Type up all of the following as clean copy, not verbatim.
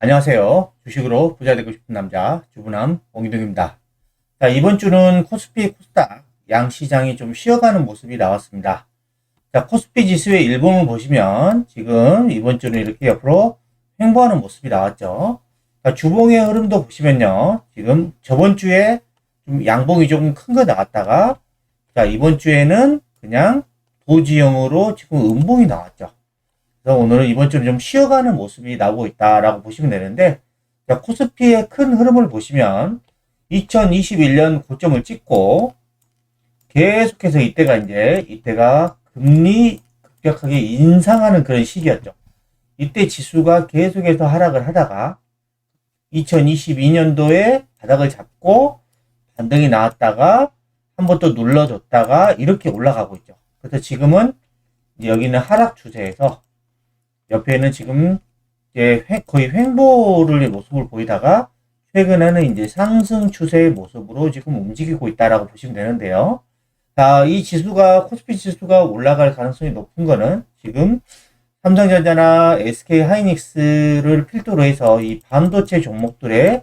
안녕하세요. 주식으로 부자 되고 싶은 남자 주부남 원기동입니다. 자, 이번 주는 코스피, 코스닥 양 시장이 좀 쉬어가는 모습이 나왔습니다. 자, 코스피 지수의 일봉을 보시면 지금 이번 주는 이렇게 옆으로 횡보하는 모습이 나왔죠. 자, 주봉의 흐름도 보시면요. 지금 저번 주에 좀 양봉이 조금 큰 거 나왔다가 자, 이번 주에는 그냥 도지형으로 지금 음봉이 나왔죠. 그래서 오늘은 이번 주는 좀 쉬어가는 모습이 나오고 있다라고 보시면 되는데, 자, 코스피의 큰 흐름을 보시면 2021년 고점을 찍고 계속해서 이때가 금리 급격하게 인상하는 그런 시기였죠. 이때 지수가 계속해서 하락을 하다가 2022년도에 바닥을 잡고 반등이 나왔다가 한 번 또 눌러줬다가 이렇게 올라가고 있죠. 그래서 지금은 여기는 하락 추세에서 옆에는 지금 이제 거의 횡보를 모습을 보이다가 최근에는 이제 상승 추세의 모습으로 지금 움직이고 있다라고 보시면 되는데요. 자, 이 지수가 코스피 지수가 올라갈 가능성이 높은 거는 지금 삼성전자나 SK 하이닉스를 필두로 해서 이 반도체 종목들의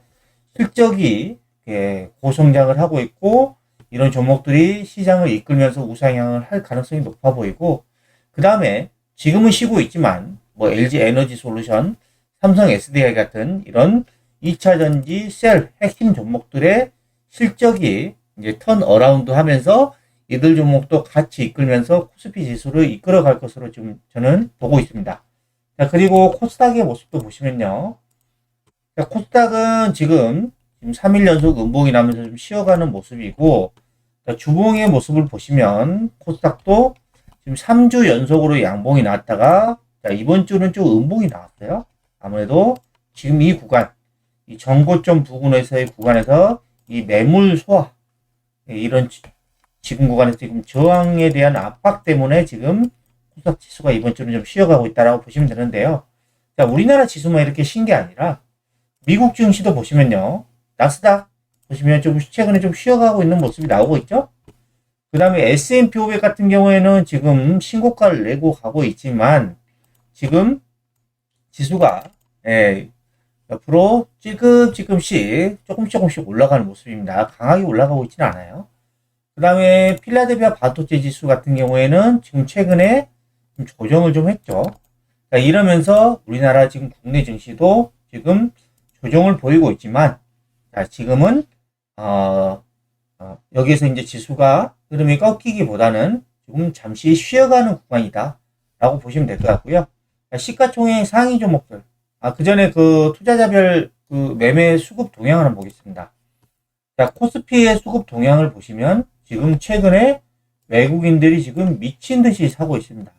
실적이 고성장을 하고 있고 이런 종목들이 시장을 이끌면서 우상향을 할 가능성이 높아 보이고 그 다음에 지금은 쉬고 있지만 뭐 LG 에너지 솔루션, 삼성 SDI 같은 이런 2차 전지 셀 핵심 종목들의 실적이 이제 턴 어라운드 하면서 이들 종목도 같이 이끌면서 코스피 지수를 이끌어갈 것으로 지금 저는 보고 있습니다. 자, 그리고 코스닥의 모습도 보시면요. 자, 코스닥은 지금 3일 연속 음봉이 나면서 좀 쉬어가는 모습이고, 자, 주봉의 모습을 보시면 코스닥도 지금 3주 연속으로 양봉이 나왔다가 자, 이번 주는 좀 음봉이 나왔어요. 아무래도 지금 이 구간, 이 전고점 부근에서의 구간에서 이 매물 소화, 이런 지금 구간에서 지금 저항에 대한 압박 때문에 지금 코스닥 지수가 이번 주는 좀 쉬어가고 있다라고 보시면 되는데요. 자, 우리나라 지수만 이렇게 쉰 게 아니라 미국 증시도 보시면요. 나스닥 보시면 좀 최근에 좀 쉬어가고 있는 모습이 나오고 있죠. 그 다음에 S&P 500 같은 경우에는 지금 신고가를 내고 가고 있지만 지금 지수가 옆으로 찔끔찔끔씩 조금씩 올라가는 모습입니다. 강하게 올라가고 있지는 않아요. 그 다음에 필라델피아 반도체 지수 같은 경우에는 지금 최근에 좀 조정을 좀 했죠. 자, 이러면서 우리나라 지금 국내 증시도 지금 조정을 보이고 있지만 자, 지금은 여기에서 이제 지수가 흐름이 꺾이기보다는 조금 잠시 쉬어가는 구간이다 라고 보시면 될 것 같고요. 시가총액 상위 종목들. 그 전에 그 투자자별 그 매매 수급 동향을 한번 보겠습니다. 자, 코스피의 수급 동향을 보시면 지금 최근에 외국인들이 지금 미친 듯이 사고 있습니다.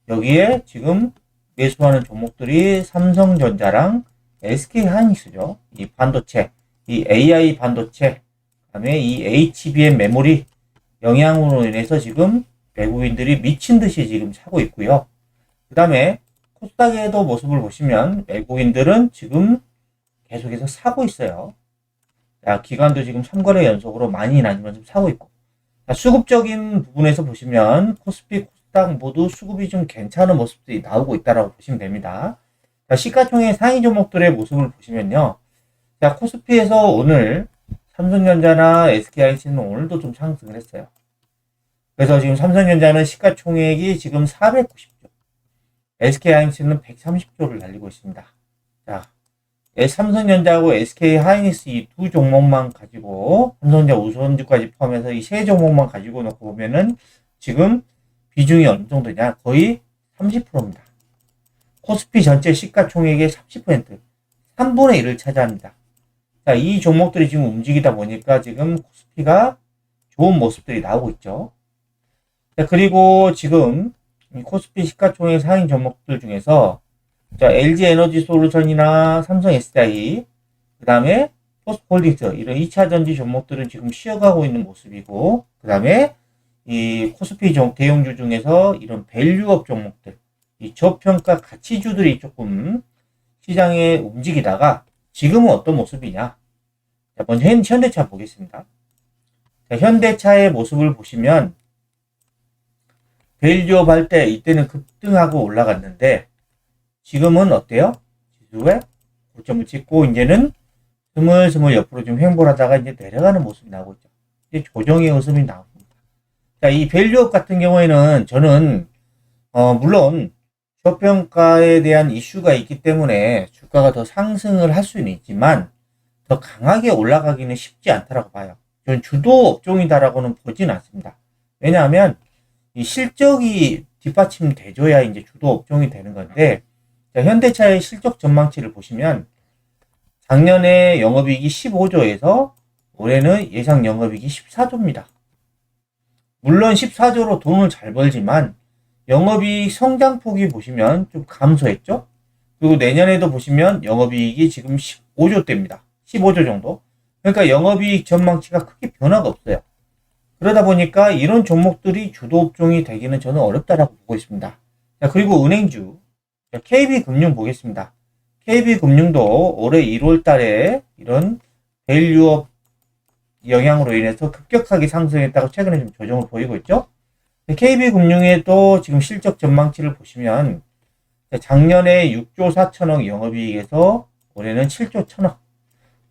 여기에 지금 매수하는 종목들이 삼성전자랑 SK 하이닉스죠. 이 반도체, 이 AI 반도체, 그다음에 이 HBM 메모리 영향으로 인해서 지금 외국인들이 미친 듯이 지금 사고 있고요. 그 다음에 코스닥에도 모습을 보시면 외국인들은 지금 계속해서 사고 있어요. 자, 기관도 지금 3거래 연속으로 많이 나지만 좀 사고 있고. 자, 수급적인 부분에서 보시면 코스피, 코스닥 모두 수급이 좀 괜찮은 모습들이 나오고 있다고 보시면 됩니다. 자, 시가총액 상위 종목들의 모습을 보시면요. 자, 코스피에서 오늘 삼성전자나 SK하이닉스는 오늘도 좀 상승을 했어요. 그래서 지금 삼성전자는 시가총액이 지금 490조, SK하이닉스는 130조를 달리고 있습니다. 자, 삼성전자하고 SK하이닉스 이 두 종목만 가지고 삼성전자 우선주까지 포함해서 이 세 종목만 가지고 놓고 보면은 지금 비중이 어느 정도냐? 거의 30%입니다. 코스피 전체 시가총액의 30%, 3분의 1을 차지합니다. 자, 이 종목들이 지금 움직이다 보니까 지금 코스피가 좋은 모습들이 나오고 있죠. 자, 그리고 지금 코스피 시가총액 상위 종목들 중에서 자, LG 에너지 솔루션이나 삼성 SDI, 그 다음에 포스코홀딩스, 이런 2차 전지 종목들은 지금 쉬어가고 있는 모습이고, 그 다음에 이 코스피 대형주 중에서 이런 밸류업 종목들, 이 저평가 가치주들이 조금 시장에 움직이다가 지금은 어떤 모습이냐? 자, 먼저 현대차 보겠습니다. 자, 현대차의 모습을 보시면 밸류업 할 때 이때는 급등하고 올라갔는데 지금은 어때요? 지수에 고점을 찍고 이제는 스물스물 옆으로 좀 횡보하다가 이제 내려가는 모습이 나오고 있죠. 이제 조정의 웃음이 나옵니다. 자, 이 밸류업 같은 경우에는 저는 물론 저평가에 대한 이슈가 있기 때문에 주가가 더 상승을 할 수는 있지만 더 강하게 올라가기는 쉽지 않다라고 봐요. 저는 주도 업종이다라고는 보진 않습니다. 왜냐하면 이 실적이 뒷받침돼줘야 이제 주도 업종이 되는 건데, 자, 현대차의 실적 전망치를 보시면 작년에 영업이익이 15조에서 올해는 예상 영업이익이 14조입니다. 물론 14조로 돈을 잘 벌지만 영업이익 성장폭이 보시면 좀 감소했죠. 그리고 내년에도 보시면 영업이익이 지금 15조대입니다. 15조 정도. 그러니까 영업이익 전망치가 크게 변화가 없어요. 그러다 보니까 이런 종목들이 주도 업종이 되기는 저는 어렵다라고 보고 있습니다. 자, 그리고 은행주 KB금융 보겠습니다. KB금융도 올해 1월 달에 이런 밸류업 영향으로 인해서 급격하게 상승했다고 최근에 좀 조정을 보이고 있죠. KB금융에도 지금 실적 전망치를 보시면 작년에 6조 4천억 영업이익에서 올해는 7조 1천억.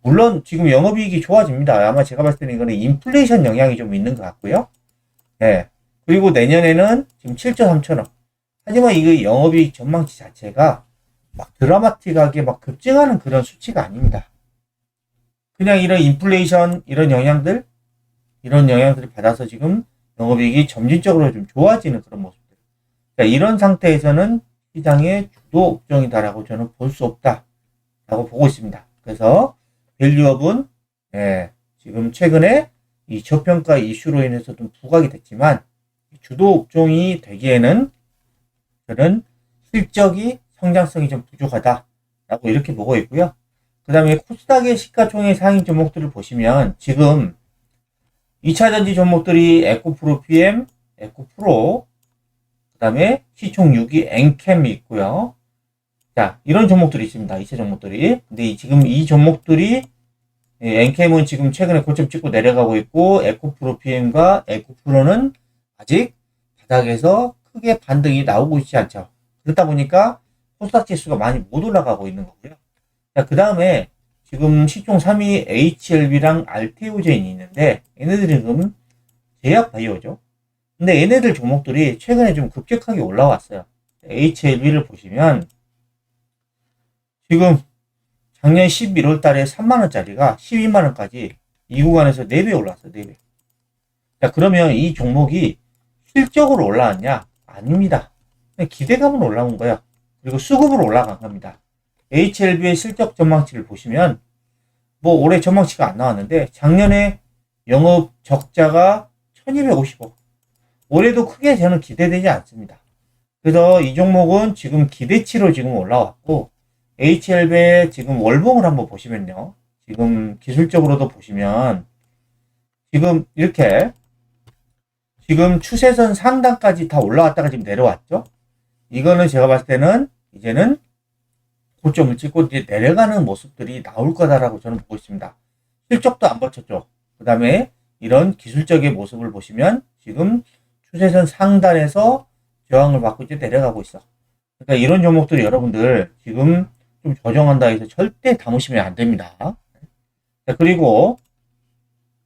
물론 지금 영업이익이 좋아집니다. 아마 제가 봤을 때는 이거는 인플레이션 영향이 좀 있는 것 같고요. 네. 그리고 내년에는 지금 7조 3천억. 하지만 이거 영업이익 전망치 자체가 막 드라마틱하게 막 급증하는 그런 수치가 아닙니다. 그냥 이런 인플레이션 이런 영향들을 받아서 지금 영업이익이 점진적으로 좀 좋아지는 그런 모습들. 그러니까 이런 상태에서는 시장의 주도 업종이다라고 저는 볼 수 없다라고 보고 있습니다. 그래서 밸류업은 지금 최근에 이 저평가 이슈로 인해서 좀 부각이 됐지만 주도 업종이 되기에는 저는 실적이 성장성이 좀 부족하다라고 이렇게 보고 있고요. 그 다음에 코스닥의 시가총액 상위 종목들을 보시면 지금 2차전지 종목들이 에코프로 PM, 에코프로, 그 다음에 시총 6위 엔캠이 있고요. 자, 이런 종목들이 있습니다. 2차 종목들이. 근데 지금 이 종목들이 엔캠은 지금 최근에 고점 찍고 내려가고 있고 에코프로 PM과 에코프로는 아직 바닥에서 크게 반등이 나오고 있지 않죠. 그렇다 보니까 코스닥 지수가 많이 못 올라가고 있는 거고요. 자, 그 다음에 지금 시총 3위 HLB랑 알테오젠이 있는데 얘네들은 지금 제약바이오죠. 근데 얘네들 종목들이 최근에 좀 급격하게 올라왔어요. HLB를 보시면 지금 작년 11월 달에 3만원짜리가 12만원까지 이 구간에서 4배 올라왔어요. 4배. 자, 그러면 이 종목이 실적으로 올라왔냐? 아닙니다. 기대감으로 올라온 거예요. 그리고 수급으로 올라간 겁니다. HLB의 실적 전망치를 보시면 뭐 올해 전망치가 안 나왔는데 작년에 영업 적자가 1250억. 올해도 크게 저는 기대되지 않습니다. 그래서 이 종목은 지금 기대치로 지금 올라왔고 HLB의 지금 월봉을 한번 보시면요. 지금 기술적으로도 보시면 지금 이렇게 지금 추세선 상단까지 다 올라왔다가 지금 내려왔죠. 이거는 제가 봤을 때는 이제는 고점을 찍고 이제 내려가는 모습들이 나올 거다라고 저는 보고 있습니다. 실적도 안 버텼죠. 그 다음에 이런 기술적인 모습을 보시면 지금 추세선 상단에서 저항을 받고 이제 내려가고 있어. 그러니까 이런 종목들이 여러분들 지금 좀 조정한다 해서 절대 담으시면 안 됩니다. 자, 그리고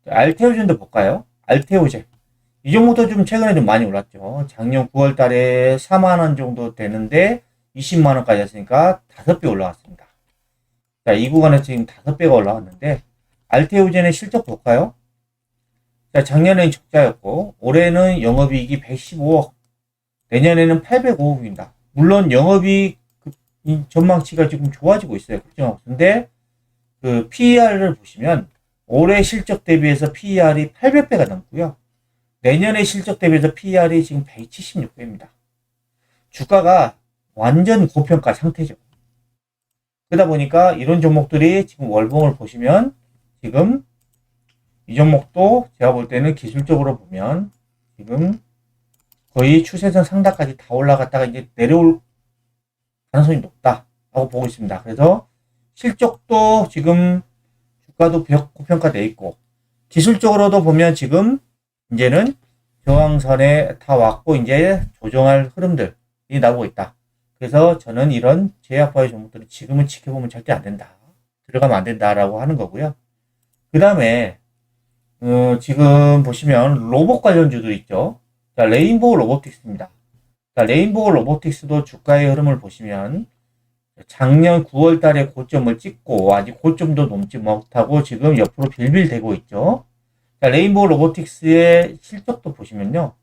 알테오젠도 볼까요? 알테오젠. 이 종목도 좀 최근에 좀 많이 올랐죠. 작년 9월 달에 4만원 정도 되는데 20만원까지 했으니까 5배 올라왔습니다. 자, 이 구간에서 지금 5배가 올라왔는데 알테오젠의 실적 볼까요? 자, 작년에는 적자였고 올해는 영업이익이 115억, 내년에는 805억입니다. 물론 영업이익 전망치가 지금 좋아지고 있어요. 근데 그 PER을 보시면 올해 실적 대비해서 PER이 800배가 넘고요. 내년의 실적 대비해서 PER이 지금 176배입니다. 주가가 완전 고평가 상태죠. 그러다 보니까 이런 종목들이 지금 월봉을 보시면 지금 이 종목도 제가 볼 때는 기술적으로 보면 지금 거의 추세선 상단까지 다 올라갔다가 이제 내려올 가능성이 높다라고 보고 있습니다. 그래서 실적도 지금 주가도 고평가되어 있고 기술적으로도 보면 지금 이제는 저항선에 다 왔고 이제 조정할 흐름들이 나오고 있다. 그래서 저는 이런 제약바이오 종목들은 지금은 지켜보면 절대 안 된다. 들어가면 안 된다라고 하는 거고요. 그 다음에 지금 보시면 로봇 관련주도 있죠. 자, 레인보우 로보틱스입니다. 자, 레인보우 로보틱스도 주가의 흐름을 보시면 작년 9월 달에 고점을 찍고 아직 고점도 넘지 못하고 지금 옆으로 빌빌대고 있죠. 자, 레인보우 로보틱스의 실적도 보시면요.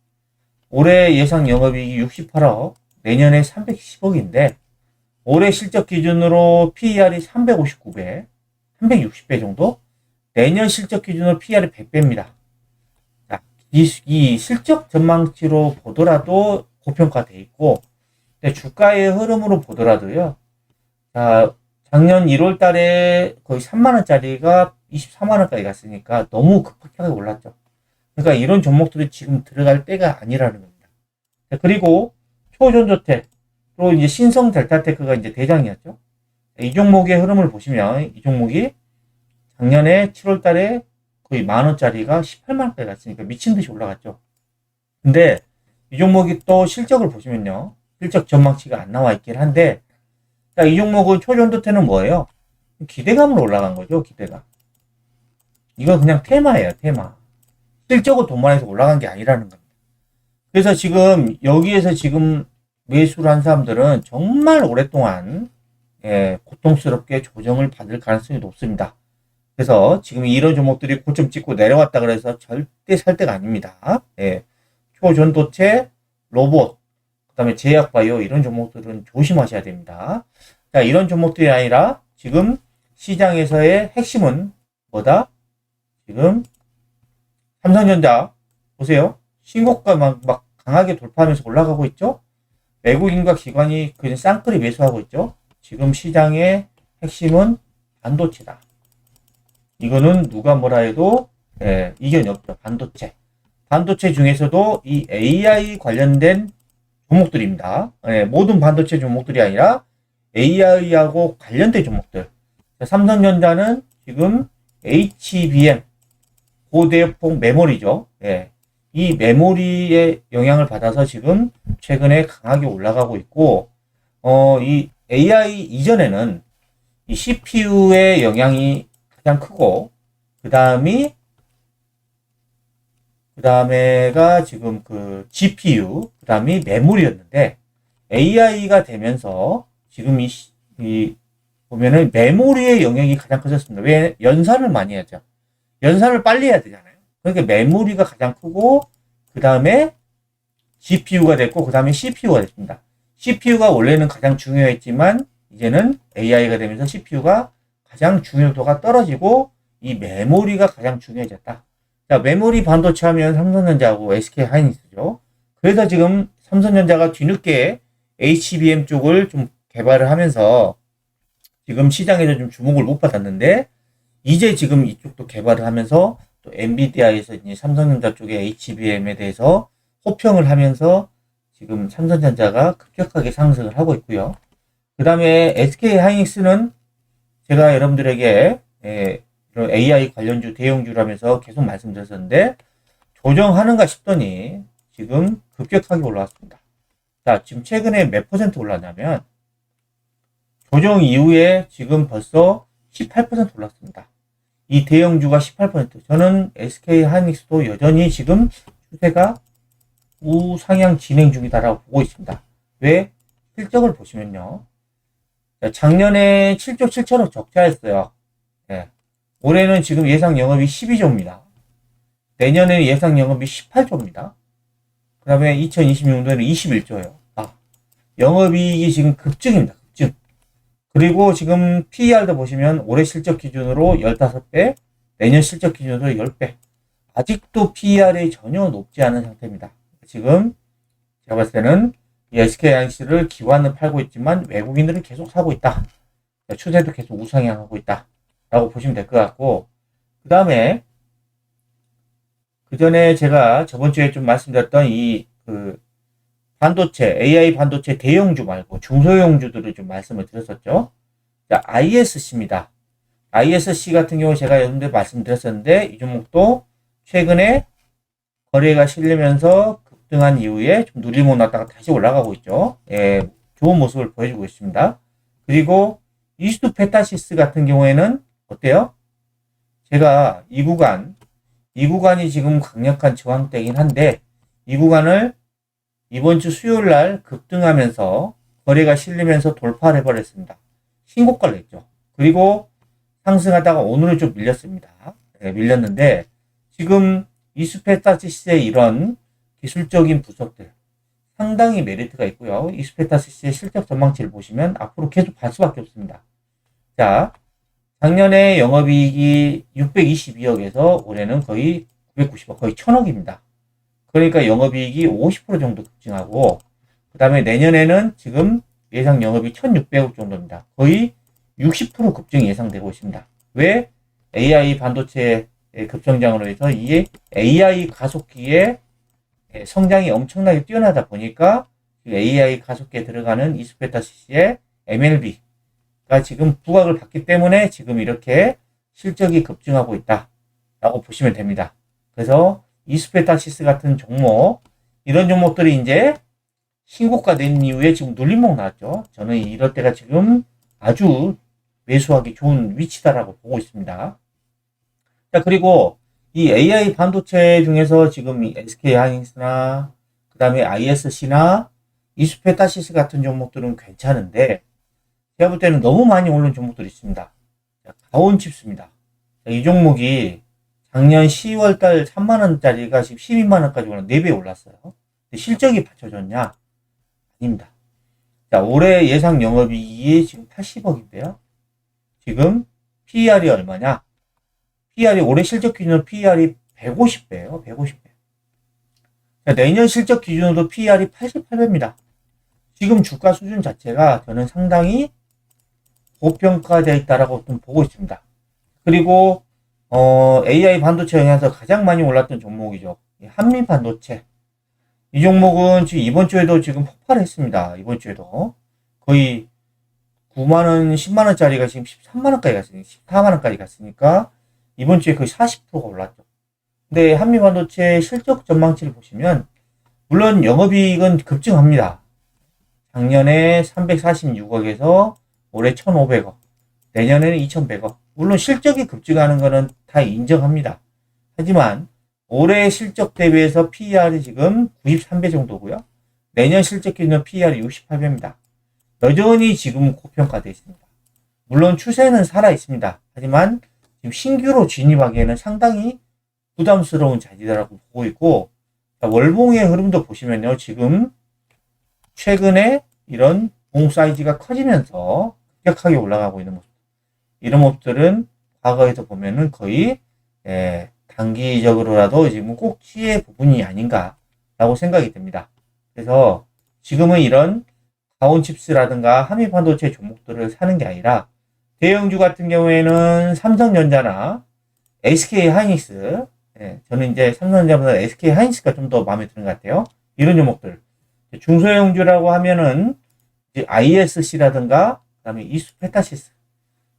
올해 예상 영업이익이 68억, 내년에 310억인데 올해 실적 기준으로 PER이 359배, 360배 정도? 내년 실적 기준으로 PER이 100배입니다. 자, 이 실적 전망치로 보더라도 고평가돼 있고, 주가의 흐름으로 보더라도요. 자, 작년 1월 달에 거의 3만원짜리가 24만원까지 갔으니까 너무 급하게 올랐죠. 그러니까 이런 종목들이 지금 들어갈 때가 아니라는 겁니다. 자, 그리고 초전조텍, 또 이제 신성 델타테크가 이제 대장이었죠. 이 종목의 흐름을 보시면 이 종목이 작년에 7월 달에 거의 만원짜리가 18만원까지 갔으니까 미친 듯이 올라갔죠. 근데 이 종목이 또 실적을 보시면요. 실적 전망치가 안 나와 있긴 한데, 자, 이 종목은 초전도태는 뭐예요? 기대감으로 올라간 거죠, 기대감. 이건 그냥 테마예요, 테마. 실적으로 돈 많이 해서 올라간 게 아니라는 겁니다. 그래서 지금 여기에서 지금 매수를 한 사람들은 정말 오랫동안 고통스럽게 조정을 받을 가능성이 높습니다. 그래서 지금 이런 종목들이 고점 찍고 내려왔다 그래서 절대 살 때가 아닙니다. 초전도체, 로봇, 그 다음에 제약바이오 이런 종목들은 조심하셔야 됩니다. 자, 이런 종목들이 아니라 지금 시장에서의 핵심은 뭐다? 지금 삼성전자 보세요. 신고가 막 강하게 돌파하면서 올라가고 있죠? 외국인과 기관이 그냥 쌍끌이 매수하고 있죠? 지금 시장의 핵심은 반도체다. 이거는 누가 뭐라 해도 이견이 없죠. 반도체. 반도체 중에서도 이 AI 관련된 종목들입니다. 모든 반도체 종목들이 아니라 AI하고 관련된 종목들. 삼성전자는 지금 HBM, 고대역폭 메모리죠. 이 메모리의 영향을 받아서 지금 최근에 강하게 올라가고 있고, 이 AI 이전에는 이 CPU의 영향이 가장 크고, 그 다음에가 지금 그 GPU, 그 다음이 메모리였는데, AI가 되면서 지금 보면은 메모리의 영향이 가장 커졌습니다. 왜? 연산을 많이 하죠. 연산을 빨리 해야 되잖아요. 그러니까 메모리가 가장 크고, 그 다음에 GPU가 됐고, 그 다음에 CPU가 됐습니다. CPU가 원래는 가장 중요했지만, 이제는 AI가 되면서 CPU가 가장 중요도가 떨어지고, 이 메모리가 가장 중요해졌다. 자, 메모리 반도체 하면 삼성전자하고 SK하이닉스죠. 그래서 지금 삼성전자가 뒤늦게 HBM 쪽을 좀 개발을 하면서 지금 시장에서 좀 주목을 못 받았는데, 이제 지금 이쪽도 개발을 하면서 또 엔비디아에서 이제 삼성전자 쪽의 HBM에 대해서 호평을 하면서 지금 삼성전자가 급격하게 상승을 하고 있고요. 그 다음에 SK하이닉스는 제가 여러분들에게 이런 AI 관련주 대형주라면서 계속 말씀드렸었는데 조정하는가 싶더니 지금 급격하게 올라왔습니다. 자, 지금 최근에 몇 퍼센트 올랐냐면 조정 이후에 지금 벌써 18% 올랐습니다. 이 대형주가 18%. 저는 SK하이닉스도 여전히 지금 추세가 우상향 진행 중이다라고 보고 있습니다. 왜? 실적을 보시면요. 작년에 7조 7천억 적자였어요. 올해는 지금 예상 영업이 12조입니다. 내년에는 예상 영업이 18조입니다. 그 다음에 2026년에는 21조예요. 영업이익이 지금 급증입니다. 급증. 그리고 지금 PER도 보시면 올해 실적 기준으로 15배, 내년 실적 기준으로 10배. 아직도 PER이 전혀 높지 않은 상태입니다. 지금 제가 봤을 때는 SK하이닉스를 기관은 팔고 있지만 외국인들은 계속 사고 있다. 추세도 계속 우상향하고 있다. 라고 보시면 될 것 같고, 그 다음에 그 전에 제가 저번 주에 좀 말씀드렸던 반도체, AI 반도체 대형주 말고 중소형주들을 좀 말씀을 드렸었죠. 자, ISC입니다. ISC 같은 경우 제가 여러분들 말씀드렸었는데 이 종목도 최근에 거래가 실리면서 급등한 이후에 좀 누리못 났다가 다시 올라가고 있죠. 좋은 모습을 보여주고 있습니다. 그리고 이스투페타시스 같은 경우에는 어때요? 제가 이 구간이 지금 강력한 저항대긴 한데 이 구간을 이번 주 수요일 날 급등하면서 거래가 실리면서 돌파를 해버렸습니다. 신고가를 냈죠. 그리고 상승하다가 오늘은 좀 밀렸습니다. 네, 밀렸는데 지금 이스페타시스의 이런 기술적인 분석들 상당히 메리트가 있고요. 이스페타시스의 실적 전망치를 보시면 앞으로 계속 갈 수밖에 없습니다. 자, 작년에 영업이익이 622억에서 올해는 거의 990억, 거의 1000억입니다. 그러니까 영업이익이 50% 정도 급증하고 그 다음에 내년에는 지금 예상 영업이 1600억 정도입니다. 거의 60% 급증이 예상되고 있습니다. 왜? AI 반도체 급성장으로 해서 이 AI 가속기의 성장이 엄청나게 뛰어나다 보니까 AI 가속기에 들어가는 이스페타시스의 MLB가 지금 부각을 받기 때문에 지금 이렇게 실적이 급증하고 있다라고 보시면 됩니다. 그래서 이스페타시스 같은 종목, 이런 종목들이 이제 신고가 된 이후에 지금 눌림목 나왔죠. 저는 이럴 때가 지금 아주 매수하기 좋은 위치다라고 보고 있습니다. 자, 그리고 이 AI 반도체 중에서 지금 이 SK하이닉스나 그 다음에 ISC나 이스페타시스 같은 종목들은 괜찮은데 제가 볼 때는 너무 많이 오른 종목들이 있습니다. 자, 가온칩스입니다. 자, 이 종목이 작년 10월달 3만원짜리가 지금 12만원까지 오른 4배 올랐어요. 근데 실적이 받쳐졌냐? 아닙니다. 자, 올해 예상 영업이익이 지금 80억인데요. 지금 PER이 얼마냐? PER이 올해 실적 기준으로 PER이 150배예요. 150배. 자, 내년 실적 기준으로 PER이 88배입니다. 지금 주가 수준 자체가 저는 상당히 고평가되어 있다라고 좀 보고 있습니다. 그리고 AI 반도체 영향에서 가장 많이 올랐던 종목이죠. 한미 반도체. 이 종목은 지금 이번 주에도 지금 폭발을 했습니다. 이번 주에도 거의 9만원, 10만원짜리가 지금 13만원까지 갔으니까, 14만원까지 갔으니까, 이번 주에 거의 40%가 올랐죠. 근데 한미 반도체 실적 전망치를 보시면, 물론 영업이익은 급증합니다. 작년에 346억에서 올해 1,500억, 내년에는 2,100억. 물론 실적이 급증하는 거는 다 인정합니다. 하지만 올해 실적 대비해서 PER이 지금 93배 정도고요. 내년 실적 기준 PER이 68배입니다. 여전히 지금 고평가되어 있습니다. 물론 추세는 살아 있습니다. 하지만 지금 신규로 진입하기에는 상당히 부담스러운 자리다라고 보고 있고, 월봉의 흐름도 보시면요. 지금 최근에 이런 봉 사이즈가 커지면서 급격하게 올라가고 있는 모습. 이런 모습들은 과거에서 보면은 거의 단기적으로라도 지금 꼭지의 부분이 아닌가라고 생각이 듭니다. 그래서 지금은 이런 가온칩스라든가 한미반도체 종목들을 사는 게 아니라 대형주 같은 경우에는 삼성전자나 SK하이닉스, 저는 이제 삼성전자보다 SK하이닉스가 좀 더 마음에 드는 것 같아요. 이런 종목들. 중소형주라고 하면은 ISC라든가 그다음에 이스페타시스,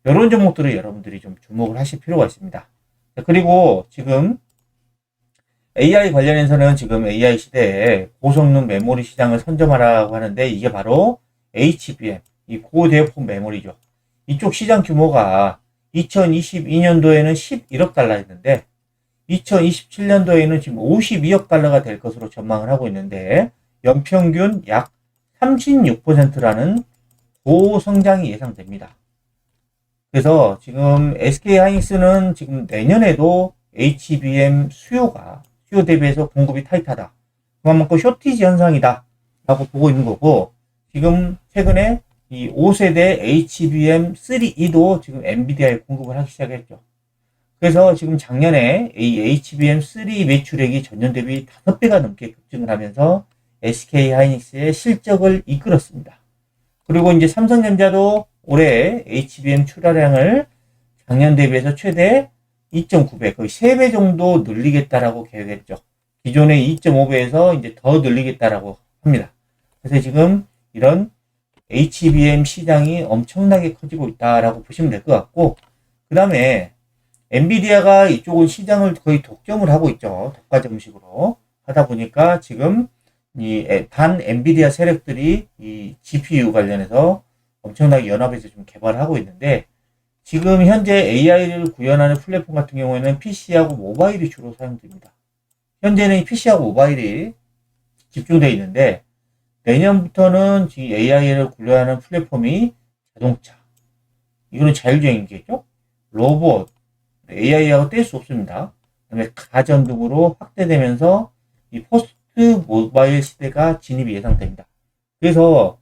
이런 종목들을 여러분들이 좀 주목을 하실 필요가 있습니다. 그리고 지금 AI 관련해서는 지금 AI 시대에 고성능 메모리 시장을 선점하라고 하는데, 이게 바로 HBM, 이 고대역폭 메모리죠. 이쪽 시장 규모가 2022년도에는 11억 달러였는데 2027년도에는 지금 52억 달러가 될 것으로 전망을 하고 있는데, 연평균 약 36%라는 고성장이 예상됩니다. 그래서 지금 SK하이닉스는 지금 내년에도 HBM 수요 대비해서 공급이 타이트하다, 그만큼 쇼티지 현상이다 라고 보고 있는 거고, 지금 최근에 이 5세대 HBM3E도 지금 엔비디아에 공급을 하기 시작했죠. 그래서 지금 작년에 이 HBM3 매출액이 전년 대비 5배가 넘게 급증을 하면서 SK하이닉스의 실적을 이끌었습니다. 그리고 이제 삼성전자도 올해 HBM 출하량을 작년 대비해서 최대 2.9배, 거의 3배 정도 늘리겠다라고 계획했죠. 기존의 2.5배에서 이제 더 늘리겠다라고 합니다. 그래서 지금 이런 HBM 시장이 엄청나게 커지고 있다라고 보시면 될 것 같고, 그 다음에 엔비디아가 이쪽은 시장을 거의 독점을 하고 있죠. 독과점 식으로 하다 보니까 지금 반 엔비디아 세력들이 이 GPU 관련해서 엄청나게 연합해서 좀 개발을 하고 있는데, 지금 현재 AI를 구현하는 플랫폼 같은 경우에는 PC하고 모바일이 주로 사용됩니다. 현재는 PC하고 모바일이 집중되어 있는데, 내년부터는 AI를 구현하는 플랫폼이 자동차, 이거는 자율주행이겠죠? 로봇, AI하고 뗄 수 없습니다. 그다음에 가전 등으로 확대되면서 이 포스트 모바일 시대가 진입이 예상됩니다. 그래서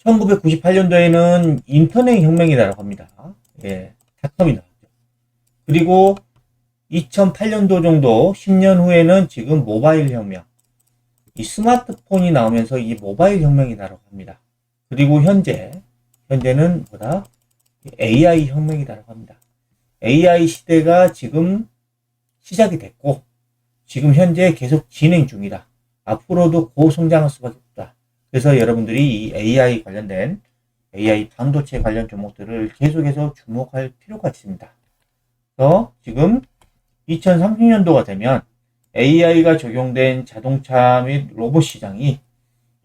1998년도에는 인터넷 혁명이라고 합니다. 예, 닷컴이 나왔죠. 그리고 2008년도 정도 10년 후에는 지금 모바일 혁명, 이 스마트폰이 나오면서 이 모바일 혁명이라고 합니다. 그리고 현재는 뭐다? AI 혁명이라고 합니다. AI 시대가 지금 시작이 됐고, 지금 현재 계속 진행 중이다. 앞으로도 고성장할 수밖에 없다. 그래서 여러분들이 이 AI 관련된 AI 반도체 관련 종목들을 계속해서 주목할 필요가 있습니다. 그래서 지금 2030년도가 되면 AI가 적용된 자동차 및 로봇 시장이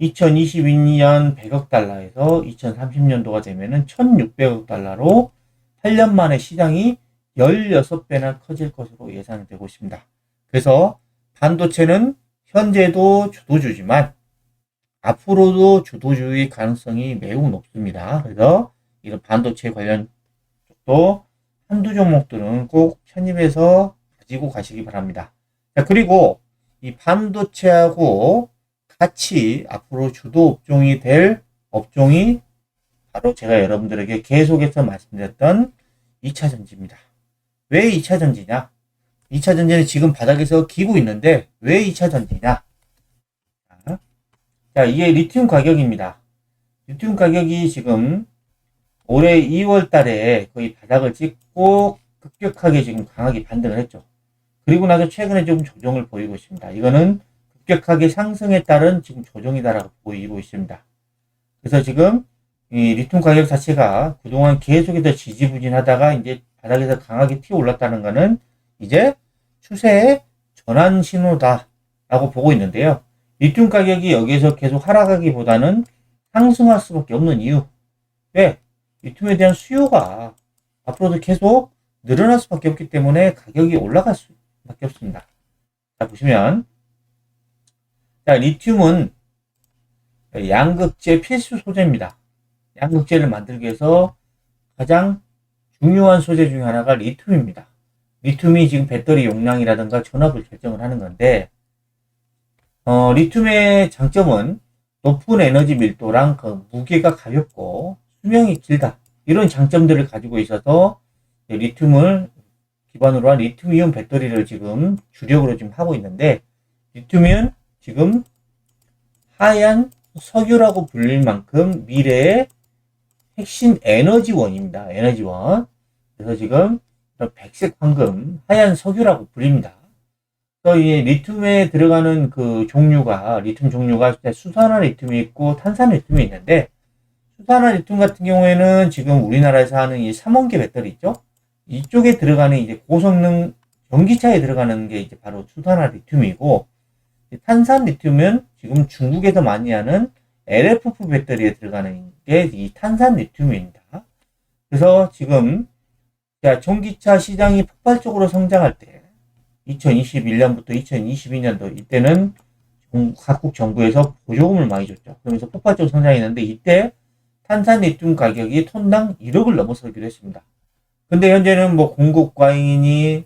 2022년 100억 달러에서 2030년도가 되면은 1600억 달러로 8년 만에 시장이 16배나 커질 것으로 예상되고 있습니다. 그래서 반도체는 현재도 주도주지만 앞으로도 주도주의 가능성이 매우 높습니다. 그래서 이런 반도체 관련 쪽도 한두 종목들은 꼭 편입해서 가지고 가시기 바랍니다. 자, 그리고 이 반도체하고 같이 앞으로 주도 업종이 될 업종이 바로 제가 여러분들에게 계속해서 말씀드렸던 2차 전지입니다. 왜 2차 전지냐? 2차 전지는 지금 바닥에서 기고 있는데 왜 2차 전지냐? 자, 이게 리튬 가격입니다. 리튬 가격이 지금 올해 2월 달에 거의 바닥을 찍고 급격하게 지금 강하게 반등을 했죠. 그리고 나서 최근에 좀 조정을 보이고 있습니다. 이거는 급격하게 상승에 따른 지금 조정이다라고 보이고 있습니다. 그래서 지금 이 리튬 가격 자체가 그동안 계속해서 지지부진하다가 이제 바닥에서 강하게 튀어 올랐다는 것은 이제 추세의 전환 신호다라고 보고 있는데요. 리튬 가격이 여기에서 계속 하락하기보다는 상승할 수밖에 없는 이유. 왜? 리튬에 대한 수요가 앞으로도 계속 늘어날 수밖에 없기 때문에 가격이 올라갈 수밖에 없습니다. 자, 보시면 자, 리튬은 양극재 필수 소재입니다. 양극재를 만들기 위해서 가장 중요한 소재 중에 하나가 리튬입니다. 리튬이 지금 배터리 용량이라든가 전압을 결정을 하는 건데, 리튬의 장점은 높은 에너지 밀도랑 그 무게가 가볍고 수명이 길다. 이런 장점들을 가지고 있어서 리튬을 기반으로 한 리튬이온 배터리를 지금 주력으로 지금 하고 있는데, 리튬은 지금 하얀 석유라고 불릴 만큼 미래의 핵심 에너지원입니다. 에너지원. 그래서 지금 백색 황금, 하얀 석유라고 불립니다. 그래서 이 리튬에 들어가는 그 종류가, 리튬 종류가 수산화 리튬이 있고 탄산 리튬이 있는데, 수산화 리튬 같은 경우에는 지금 우리나라에서 하는 이 3원계 배터리 있죠? 이쪽에 들어가는 이제 고성능 전기차에 들어가는 게 이제 바로 수산화 리튬이고, 탄산 리튬은 지금 중국에서 많이 하는 LFP 배터리에 들어가는 게 이 탄산 리튬입니다. 그래서 지금 전기차 시장이 폭발적으로 성장할 때 2021년부터 2022년도 이때는 각국 정부에서 보조금을 많이 줬죠. 그러면서 폭발적으로 성장했는데 이때 탄산 리튬 가격이 톤당 1억을 넘어서기도 했습니다. 근데 현재는 뭐 공급 과잉이니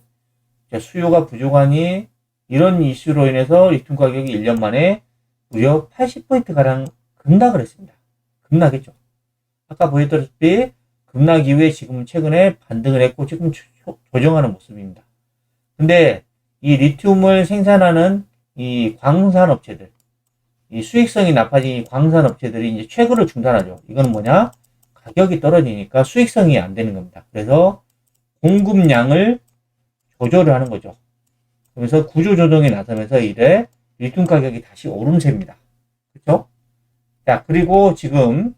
수요가 부족하니 이런 이슈로 인해서 리튬 가격이 1년 만에 무려 80%가량 급락을 했습니다. 급락했죠. 아까 보였다시피 급락 이후에 지금 최근에 반등을 했고 지금 조정하는 모습입니다. 근데 이 리튬을 생산하는 이 광산 업체들, 이 수익성이 나빠진 광산 업체들이 이제 채굴을 중단하죠. 이건 뭐냐? 가격이 떨어지니까 수익성이 안 되는 겁니다. 그래서 공급량을 조절을 하는 거죠. 그래서 구조조정에 나서면서 이래 리튬 가격이 다시 오름세입니다. 그렇죠? 자, 그리고 지금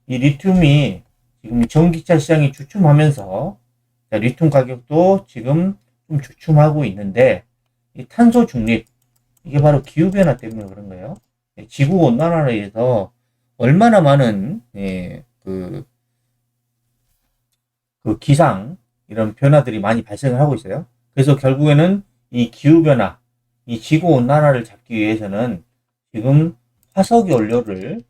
이 리튬이 지금 전기차 시장이 주춤하면서 리튬 가격도 지금 좀 주춤하고 있는데 이 탄소 중립, 이게 바로 기후변화 때문에 그런 거예요. 지구 온난화로 인해서 얼마나 많은 그 기상 이런 변화들이 많이 발생을 하고 있어요. 그래서 결국에는 이 기후변화, 이 지구 온난화를 잡기 위해서는 지금 화석 연료를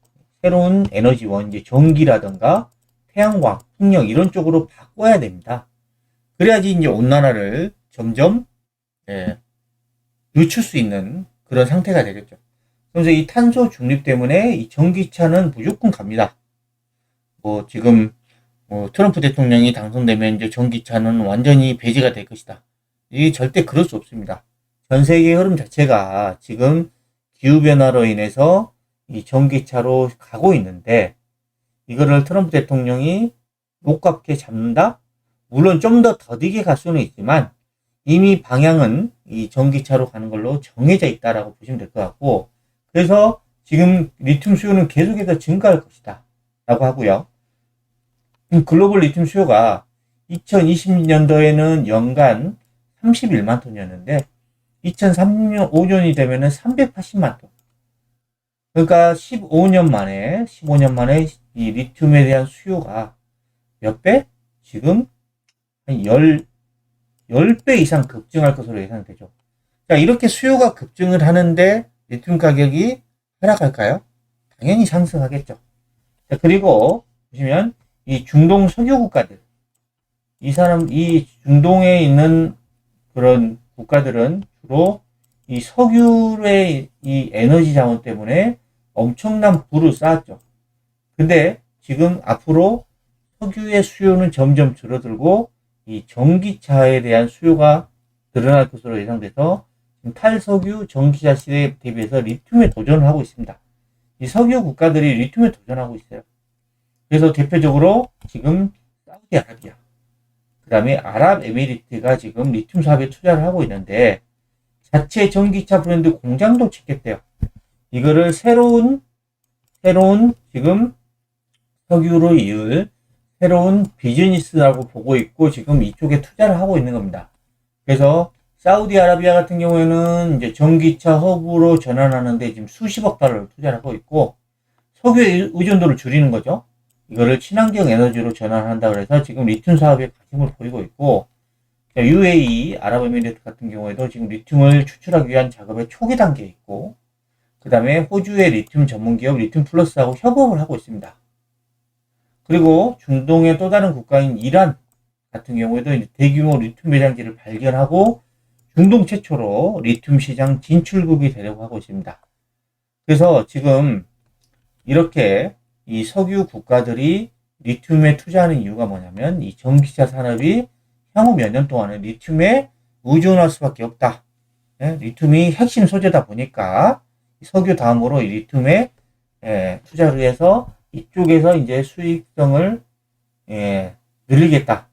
새로운 에너지원, 이제 전기라든가 태양광, 풍력 이런 쪽으로 바꿔야 됩니다. 그래야지 이제 온난화를 점점 늦출 수 있는 그런 상태가 되겠죠. 그래서 이 탄소 중립 때문에 이 전기차는 무조건 갑니다. 뭐 지금 트럼프 대통령이 당선되면 이제 전기차는 완전히 배제가 될 것이다. 이게 절대 그럴 수 없습니다. 전 세계 흐름 자체가 지금 기후변화로 인해서 이 전기차로 가고 있는데, 이거를 트럼프 대통령이 높게 잡는다? 물론 좀 더 더디게 갈 수는 있지만, 이미 방향은 이 전기차로 가는 걸로 정해져 있다라고 보시면 될 것 같고, 그래서 지금 리튬 수요는 계속해서 증가할 것이다 라고 하고요. 글로벌 리튬 수요가 2020년도에는 연간 31만 톤이었는데 2035년이 되면은 380만 톤. 그러니까 15년 만에 이 리튬에 대한 수요가 몇 배? 지금 한 10배 이상 급증할 것으로 예상되죠. 자, 이렇게 수요가 급증을 하는데 리튬 가격이 하락할까요? 당연히 상승하겠죠. 자, 그리고 보시면 이 중동 석유 국가들, 이 중동에 있는 그런 국가들은 주로 이 석유의 이 에너지 자원 때문에 엄청난 부를 쌓았죠. 근데 지금 앞으로 석유의 수요는 점점 줄어들고 이 전기차에 대한 수요가 늘어날 것으로 예상돼서 탈석유 전기차 시대에 대비해서 리튬에 도전을 하고 있습니다. 이 석유 국가들이 리튬에 도전하고 있어요. 그래서 대표적으로 지금 사우디아라비아, 그 다음에 아랍에미리트가 지금 리튬 사업에 투자를 하고 있는데, 자체 전기차 브랜드 공장도 짓겠대요. 이거를 새로운 지금 석유로 이을 새로운 비즈니스라고 보고 있고, 지금 이쪽에 투자를 하고 있는 겁니다. 그래서 사우디아라비아 같은 경우에는 이제 전기차 허브로 전환하는데 지금 수십억 달러를 투자를 하고 있고, 석유의 의존도를 줄이는 거죠. 이거를 친환경 에너지로 전환한다 그래서 지금 리튬 사업에 관심을 보이고 있고, UAE, 아랍에미리트 같은 경우에도 지금 리튬을 추출하기 위한 작업의 초기 단계에 있고, 그 다음에 호주의 리튬 전문 기업 리튬 플러스하고 협업을 하고 있습니다. 그리고 중동의 또 다른 국가인 이란 같은 경우에도 대규모 리튬 매장지를 발견하고 중동 최초로 리튬 시장 진출국이 되려고 하고 있습니다. 그래서 지금 이렇게 이 석유 국가들이 리튬에 투자하는 이유가 뭐냐면, 이 전기차 산업이 향후 몇 년 동안은 리튬에 의존할 수밖에 없다. 리튬이 핵심 소재다 보니까 석유 다음으로 이 리튬에 투자를 해서 이쪽에서 이제 수익성을 늘리겠다.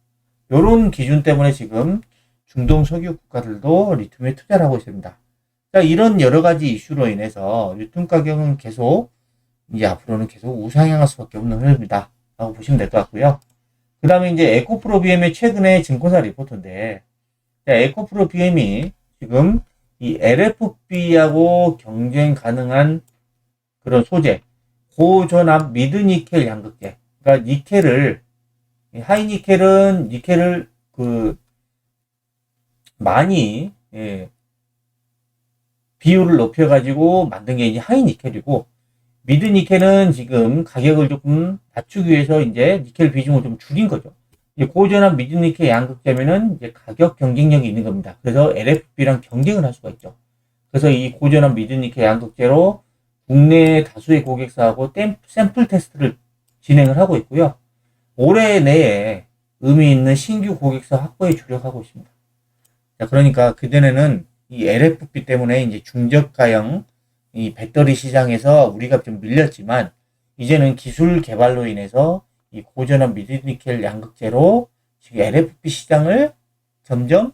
이런 기준 때문에 지금 중동 석유 국가들도 리튬에 투자를 하고 있습니다. 자, 이런 여러 가지 이슈로 인해서 리튬 가격은 계속 이제 앞으로는 계속 우상향할 수밖에 없는 흐름이다 라고 보시면 될 것 같고요. 그 다음에 이제 에코프로 BM의 최근의 증권사 리포트인데, 에코프로 BM이 지금 이 LFP하고 경쟁 가능한 그런 소재, 고전압 미드니켈 양극재, 그러니까 니켈을 많이 비율을 높여가지고 만든 게 이제 하이니켈이고, 미드니켈은 지금 가격을 조금 낮추기 위해서 이제 니켈 비중을 좀 줄인 거죠. 이제 고전압 미드니켈 양극재면은 이제 가격 경쟁력이 있는 겁니다. 그래서 LFP랑 경쟁을 할 수가 있죠. 그래서 이 고전압 미드니켈 양극재로 국내 다수의 고객사하고 샘플 테스트를 진행을 하고 있고요. 올해 내에 의미 있는 신규 고객사 확보에 주력하고 있습니다. 자, 그러니까 그전에는 이 LFP 때문에 이제 중저가형 이 배터리 시장에서 우리가 좀 밀렸지만, 이제는 기술 개발로 인해서 이 고전압 미드니켈 양극재로 지금 LFP 시장을 점점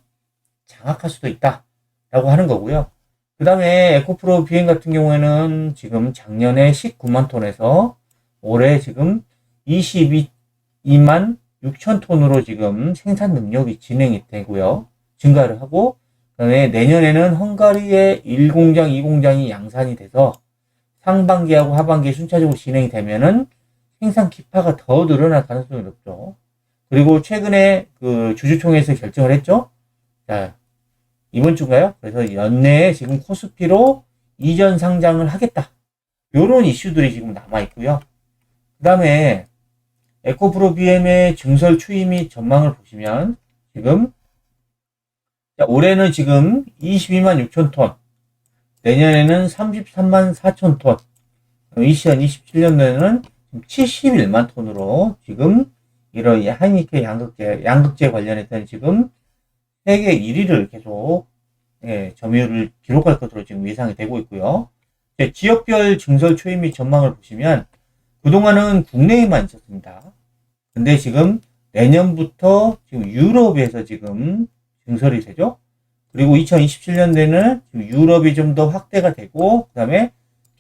장악할 수도 있다라고 하는 거고요. 그 다음에 에코프로 BM 같은 경우에는 지금 작년에 19만 톤에서 올해 지금 22만 6천 톤으로 지금 생산 능력이 진행이 되고요. 증가를 하고, 그다음에 내년에는 헝가리의 1공장, 2공장이 양산이 돼서 상반기하고 하반기에 순차적으로 진행이 되면은 생산 기파가 더 늘어날 가능성이 높죠. 그리고 최근에 그 주주총회에서 결정을 했죠. 자, 이번 주인가요? 그래서 연내에 지금 코스피로 이전 상장을 하겠다. 요런 이슈들이 지금 남아있고요. 그 다음에 에코프로 BM의 증설 추이 및 전망을 보시면 지금 올해는 지금 22만 6천 톤, 내년에는 33만 4천 톤, 2027년도에는 71만 톤으로 지금 이런 한니케 양극재 관련해서는 지금 세계 1위를 계속 점유율을 기록할 것으로 지금 예상이 되고 있고요. 지역별 증설 추이 및 전망을 보시면 그동안은 국내에만 있었습니다. 근데 지금 내년부터 지금 유럽에서 지금 증설이 되죠. 그리고 2027년도에는 지금 유럽이 좀 더 확대가 되고, 그 다음에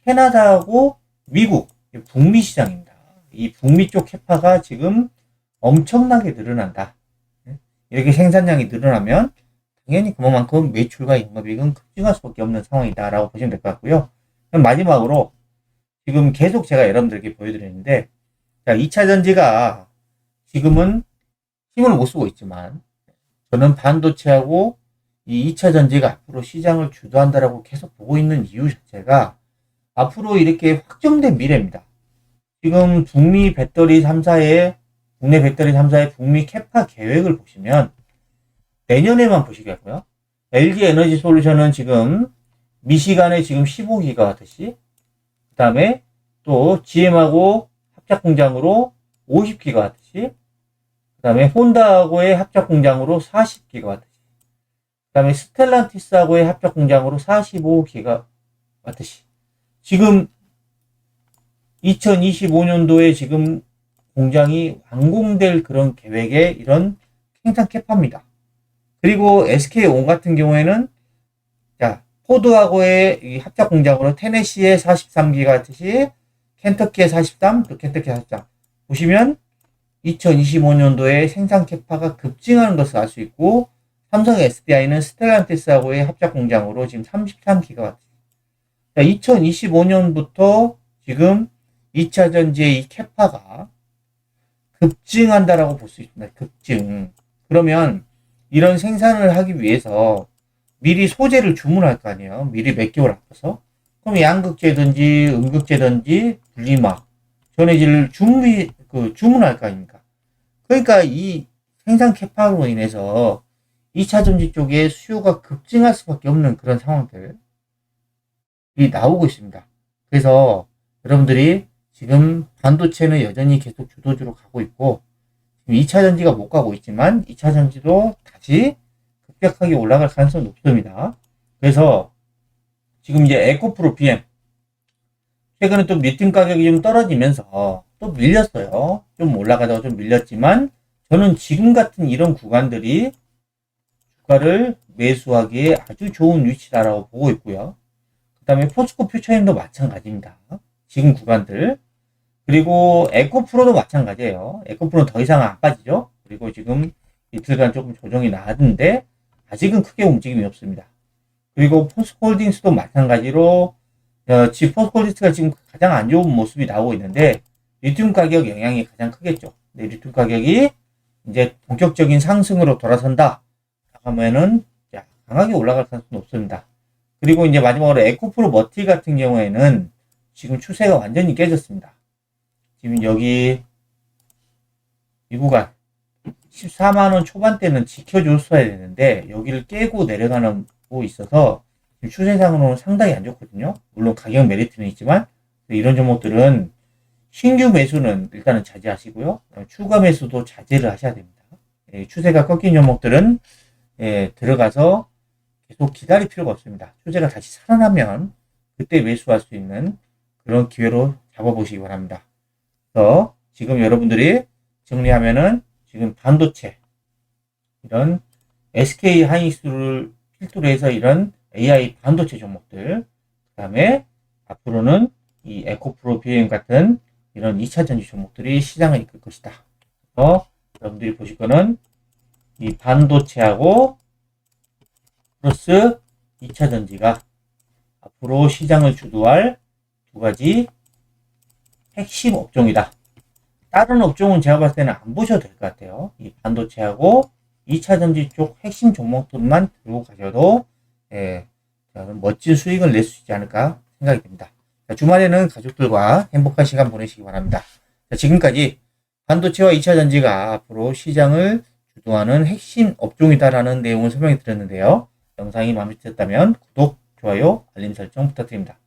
캐나다하고 미국, 북미 시장입니다. 이 북미 쪽 캐파가 지금 엄청나게 늘어난다. 이렇게 생산량이 늘어나면 당연히 그만큼 매출과 영업이익은 급증할 수밖에 없는 상황이다라고 보시면 될 것 같고요. 그럼 마지막으로 지금 계속 제가 여러분들에게 보여드리는데, 자, 2차 전지가 지금은 힘을 못 쓰고 있지만 저는 반도체하고 이 2차 전지가 앞으로 시장을 주도한다라고 계속 보고 있는 이유 자체가 앞으로 이렇게 확정된 미래입니다. 지금 북미 배터리 3사의 국내 배터리 3사의 북미 캐파 계획을 보시면 내년에만 보시겠고요. LG 에너지 솔루션은 지금 미시간에 지금 15기가와트씩, 그 다음에 또 GM하고 합작 공장으로 50기가와트씩, 그 다음에 혼다하고의 합작 공장으로 40기가와트씩, 그 다음에 스텔란티스하고의 합작 공장으로 45기가와트씩. 지금 2025년도에 지금 공장이 완공될 그런 계획의 이런 생산 캐파입니다. 그리고 SK온 같은 경우에는 자, 포드하고의 이 합작 공장으로 테네시에 43기가와트씩, 켄터키에 43, 또 켄터키에 43. 보시면 2025년도에 생산 캐파가 급증하는 것을 알 수 있고, 삼성 SDI는 스텔란티스하고의 합작 공장으로 지금 33기가와트. 자, 2025년부터 지금 2차 전지의 이 캐파가 급증한다라고 볼 수 있습니다. 급증. 그러면 이런 생산을 하기 위해서 미리 소재를 주문할 거 아니에요. 미리 몇 개월 앞서서. 그럼 양극재든지 음극재든지 분리막, 전해질을 주문할 거 아닙니까? 그러니까 이 생산 캐파로 인해서 2차 전지 쪽에 수요가 급증할 수밖에 없는 그런 상황들이 나오고 있습니다. 그래서 여러분들이 지금 반도체는 여전히 계속 주도주로 가고 있고, 2차 전지가 못 가고 있지만 2차 전지도 다시 급격하게 올라갈 가능성이 높습니다. 그래서 지금 이제 에코프로 BM 최근에 또 리튬 가격이 좀 떨어지면서 또 밀렸어요. 좀 올라가다가 좀 밀렸지만 저는 지금 같은 이런 구간들이 주가를 매수하기에 아주 좋은 위치다라고 보고 있고요. 그 다음에 포스코 퓨처엠도 마찬가지입니다. 지금 구간들. 그리고 에코프로도 마찬가지예요. 에코프로는 더 이상 안 빠지죠. 그리고 지금 이틀간 조금 조정이 나왔는데 아직은 크게 움직임이 없습니다. 그리고 포스코홀딩스도 마찬가지로 포스코홀딩스가 지금 가장 안 좋은 모습이 나오고 있는데 리튬 가격 영향이 가장 크겠죠. 근데 리튬 가격이 이제 본격적인 상승으로 돌아선다 하면은 강하게 올라갈 가능성은 없습니다. 그리고 이제 마지막으로 에코프로 머티 같은 경우에는 지금 추세가 완전히 깨졌습니다. 지금 여기 이 구간 14만원 초반대는 지켜줬어야 되는데 여기를 깨고 내려가는 거 있어서 추세상으로는 상당히 안 좋거든요. 물론 가격 메리트는 있지만 이런 종목들은 신규 매수는 일단은 자제하시고요. 추가 매수도 자제를 하셔야 됩니다. 추세가 꺾인 종목들은 들어가서 계속 기다릴 필요가 없습니다. 추세가 다시 살아나면 그때 매수할 수 있는 그런 기회로 잡아보시기 바랍니다. 그래서 지금 여러분들이 정리하면은 지금 반도체 이런 SK 하이닉스를 필두로 해서 이런 AI 반도체 종목들, 그 다음에 앞으로는 이 에코프로 BM 같은 이런 2차 전지 종목들이 시장을 이끌 것이다. 그래서, 어? 여러분들이 보실 거는 이 반도체하고 그 다음에 AI 반도체 종목들, 그 다음에 앞으로는 이 에코프로 BM 같은 이런 2차 전지 종목들이 시장을 이끌 것이다. 그래서 여러분들이 보실 거는 이 반도체하고 그 다음에 AI 반도체 종목들, 그 다음에 앞으로는 이 반도체하고 플러스 2차 전지가 앞으로 시장을 주도할 두 가지 핵심 업종이다. 다른 업종은 제가 봤을 때는 안 보셔도 될 것 같아요. 이 반도체하고 2차 전지 쪽 핵심 종목들만 들고 가셔도 멋진 수익을 낼 수 있지 않을까 생각이 듭니다. 주말에는 가족들과 행복한 시간 보내시기 바랍니다. 지금까지 반도체와 2차 전지가 앞으로 시장을 주도하는 핵심 업종이다라는 내용을 설명해 드렸는데요. 영상이 마음에 드셨다면 구독, 좋아요, 알림 설정 부탁드립니다.